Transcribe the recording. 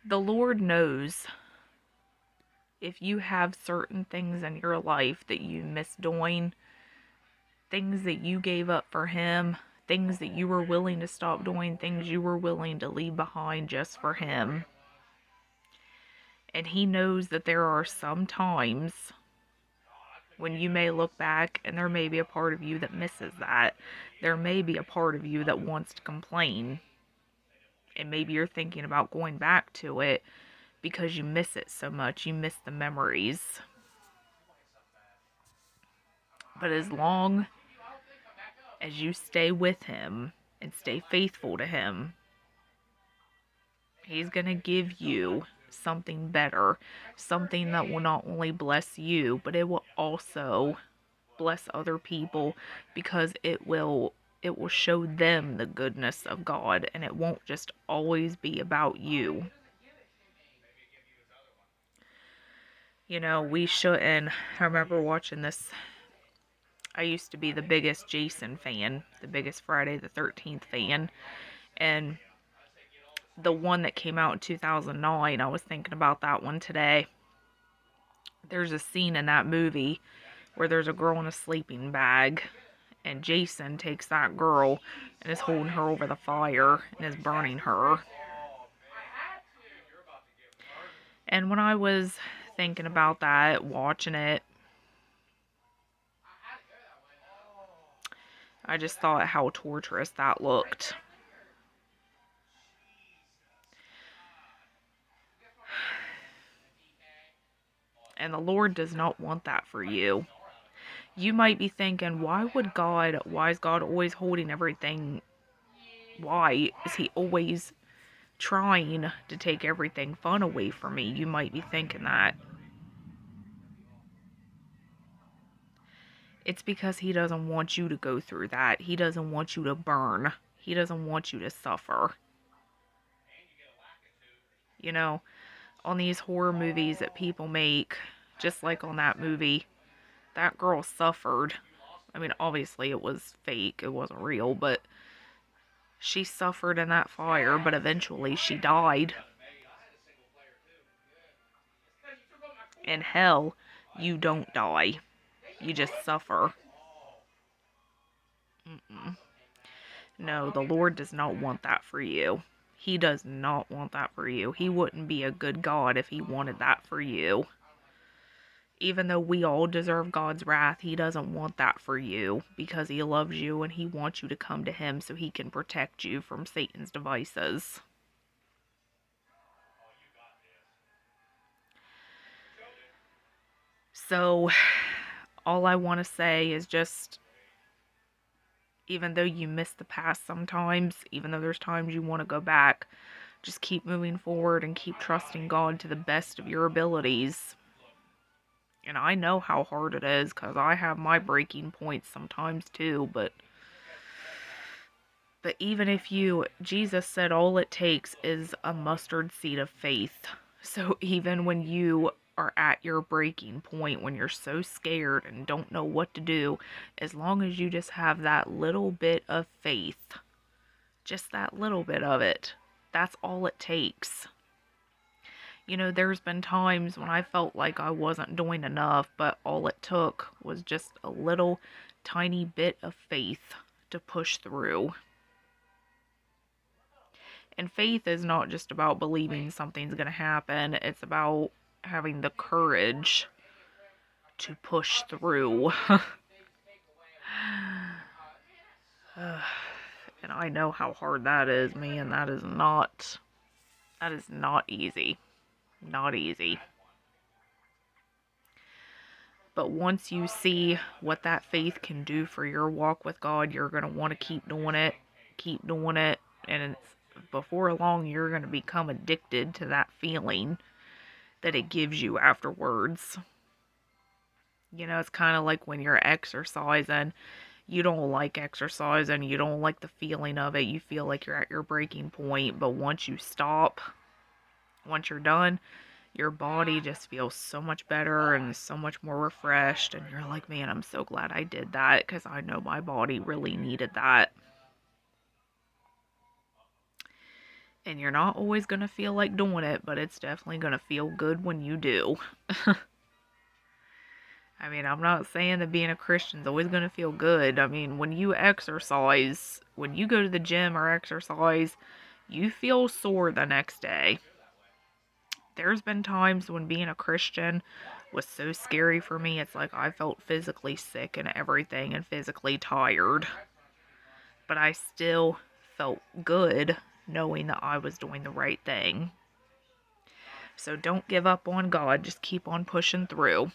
The Lord knows if you have certain things in your life that you miss doing, things that you gave up for Him, things that you were willing to stop doing, things you were willing to leave behind just for Him. And He knows that there are some times when you may look back and there may be a part of you that misses that. There may be a part of you that wants to complain. And maybe you're thinking about going back to it because you miss it so much. You miss the memories. But as long as you stay with Him and stay faithful to Him, He's going to give you something better. Something that will not only bless you, but it will also bless other people, because it will show them the goodness of God, and it won't just always be about you. You know, we shouldn't. I remember watching this. I used to be the biggest Jason fan, the biggest Friday the 13th fan, and the one that came out in 2009, I was thinking about that one today. There's a scene in that movie where there's a girl in a sleeping bag, and Jason takes that girl and is holding her over the fire and is burning her. And when I was thinking about that, watching it, I just thought how torturous that looked. And the Lord does not want that for you. You might be thinking, why is God always holding everything? Why is He always trying to take everything fun away from me? You might be thinking that. It's because He doesn't want you to go through that. He doesn't want you to burn. He doesn't want you to suffer. You know, on these horror movies that people make, just like on that movie, that girl suffered. I mean, obviously it was fake, it wasn't real, but she suffered in that fire, but eventually she died. In hell, you don't die. You just suffer. Mm-mm. No, the Lord does not want that for you. He does not want that for you. He wouldn't be a good God if He wanted that for you. Even though we all deserve God's wrath, He doesn't want that for you, because He loves you and He wants you to come to Him so He can protect you from Satan's devices. So, all I want to say is just, even though you miss the past sometimes, even though there's times you want to go back, just keep moving forward and keep trusting God to the best of your abilities. And I know how hard it is, because I have my breaking points sometimes too, but even if Jesus said all it takes is a mustard seed of faith. So even when you are at your breaking point, when you're so scared and don't know what to do, as long as you just have that little bit of faith, just that little bit of it, that's all it takes. You know, there's been times when I felt like I wasn't doing enough, but all it took was just a little tiny bit of faith to push through. And faith is not just about believing something's going to happen, it's about having the courage to push through. And I know how hard that is, man. That is not easy. Not easy. But once you see what that faith can do for your walk with God, you're going to want to keep doing it. Keep doing it. And before long, you're going to become addicted to that feeling that it gives you afterwards. You know, it's kind of like when you're exercising. You don't like exercising. You don't like the feeling of it. You feel like you're at your breaking point. But once you stop, once you're done, your body just feels so much better and so much more refreshed. And you're like, man, I'm so glad I did that, because I know my body really needed that. And you're not always going to feel like doing it, but it's definitely going to feel good when you do. I mean, I'm not saying that being a Christian's always going to feel good. I mean, when you exercise, when you go to the gym or exercise, you feel sore the next day. There's been times when being a Christian was so scary for me, it's like I felt physically sick and everything and physically tired. But I still felt good knowing that I was doing the right thing. So don't give up on God, just keep on pushing through.